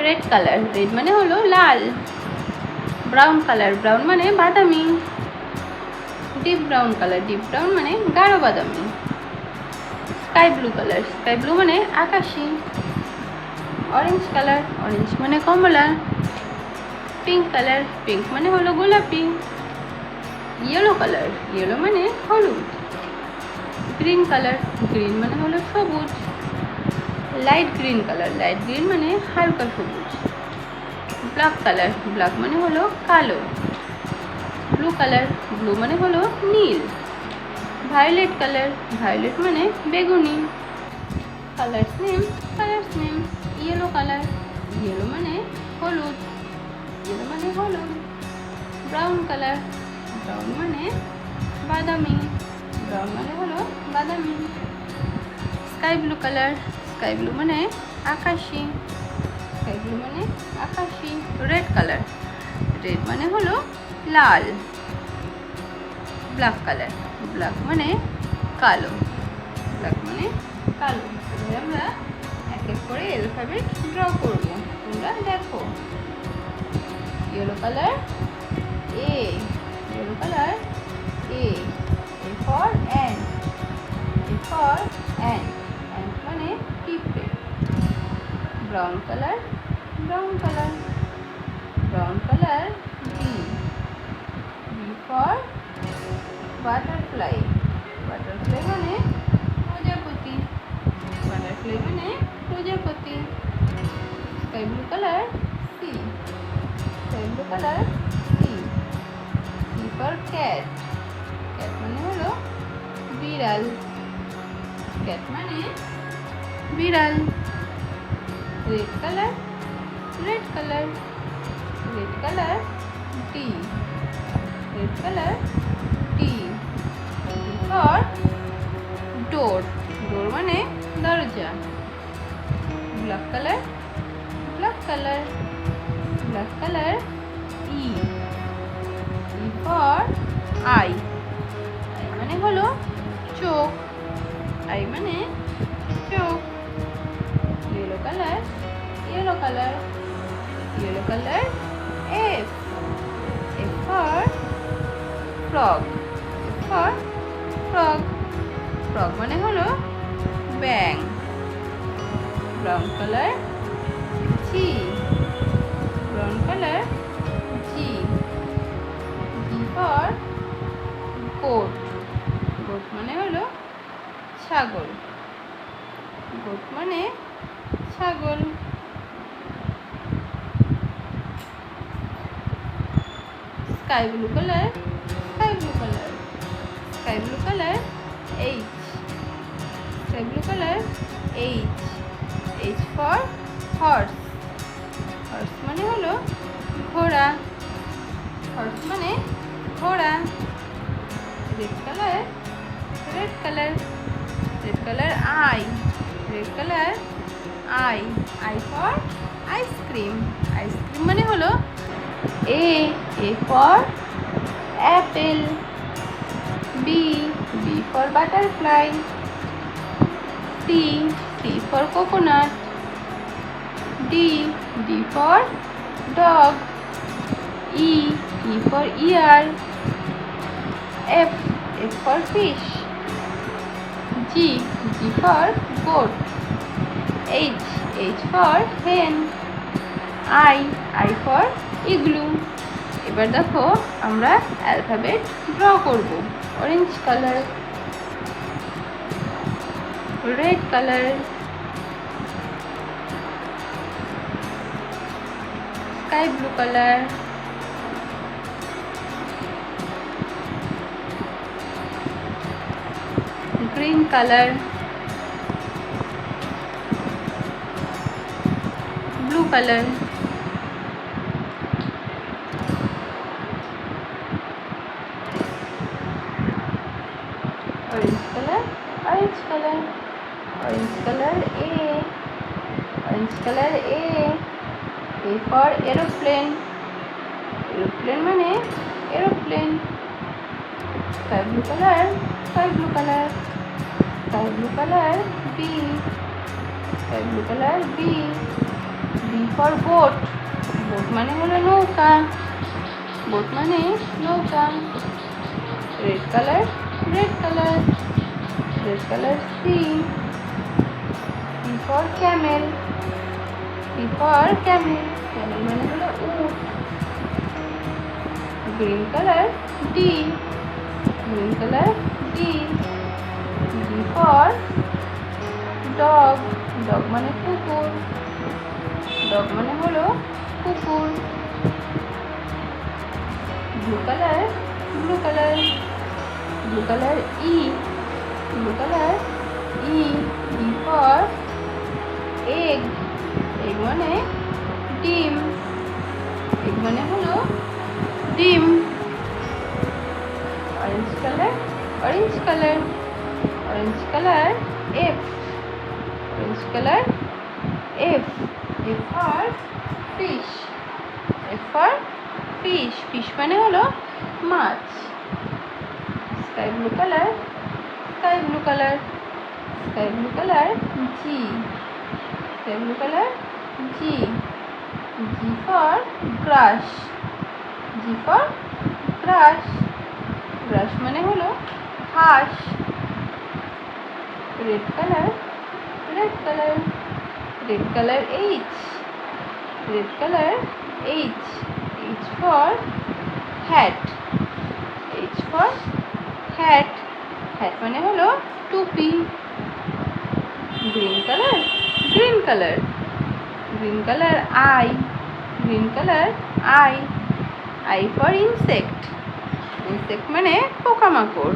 Red colour, red মানে হলো লাল। Brown colour, brown মানে বাদামি। Deep brown colour, deep brown মানে গাঢ় বাদামি। Sky blue colour, sky blue মানে আকাশি। অরেঞ্জ কালার, অরেঞ্জ মানে কমলা। পিঙ্ক কালার, পিঙ্ক মানে হলো গোলাপি। ইয়েলো কালার, ইয়েলো মানে হলুদ। গ্রিন কালার, গ্রিন মানে হলো সবুজ। Light green colour, light green মানে হালকা সবুজ। ব্ল্যাক কালার, ব্ল্যাক মানে হলো কালো। ব্লু কালার, ব্লু মানে হলো নীল। ভায়োলেট কালার, ভায়োলেট মানে বেগুনি। Colours name, colours name. Yellow colour, yellow মানে হলুদ, ইয়েলো মানে হলুদ। ব্রাউন কালার, ব্রাউন মানে বাদামি, ব্রাউন মানে হলো বাদামি। Sky blue colour, sky blue মানে আকাশি, স্কাই ব্লু মানে আকাশি। রেড কালার, রেড মানে হলো লাল। ব্ল্যাক কালার, ব্ল্যাক মানে কালো, ব্ল্যাক মানে কালো। এবার আমরা এক এক করে অ্যালফাবেট ড্র করবো, তোমরা দেখো। Yellow colour A, yellow colour A, A for ant, A for ant, ant মানে পিঁপড়ে। Brown colour, brown colour, brown colour B, B for butterfly, butterfly মানে প্রজাপতি, বাটারফ্লাই মানে প্রজাপতি। Sky blue colour C, sky blue colour C, C for cat, cat মানে হলো বিড়াল, cat মানে বিড়াল। Red colour, red colour, red colour D, red colour D. For door, door মানে দরজা। Black colour, black colour, black colour E, E for eye, eye মানে হলো চোখ, আই মানে চোখ। Yellow colour, yellow colour, yellow colour F, F for frog, F for frog, frog মানে হলো ব্যাং। Brown colour G, brown colour G, G for goat, goat মানে হলো ছাগল, গোট মানে ছাগল। Sky blue colour, sky blue colour, sky blue colour H, sky blue colour H, H for horse, horse মানে হলো ঘোড়া, হর্স মানে ঘোড়া। Red colour, red colour, red colour I, red colour I, I for ice cream, ice cream মানে হলো A, A for apple. B, B for butterfly. C, C for coconut. D, D for dog. E, E for ear. F, F for fish. G, G for goat. H, H for hen. I, I for igloo. এবার দেখো আমরা alphabet draw করব। Orange colour, red colour, sky blue colour, green colour, blue colour, orange color, orange color, orange color A, orange color A for aeroplane, aeroplane মানে aeroplane. Sky blue color, sky blue color, sky blue color B, sky blue color B, B for boat, boat মানে হলো নৌকা, boat মানে নৌকা। Red colour, red colour, red colour C. C for camel, C for camel, camel মানে হলো উট। Green colour D, green colour D. D for dog, dog মানে কুকুর, ডগ মানে হলো কুকুর। Blue colour, blue colour, blue colour E, blue colour E. E for egg, egg মানে ডিম, এগ মানে হলো ডিম। Orange colour, orange colour, orange colour F, orange colour F. F for fish, F for fish, fish মানে হলো মাছ। Sky blue colour, sky blue colour, sky blue colour G, sky blue colour G. G for grass, G for grass, grass মানে হলো ঘাস। Red colour, red colour, red colour H, red colour H. H for hat, H for hat, hat মানে হলো টুপি। Green colour, green colour, green colour I, green colour I. I for insect, insect মানে পোকামাকড়।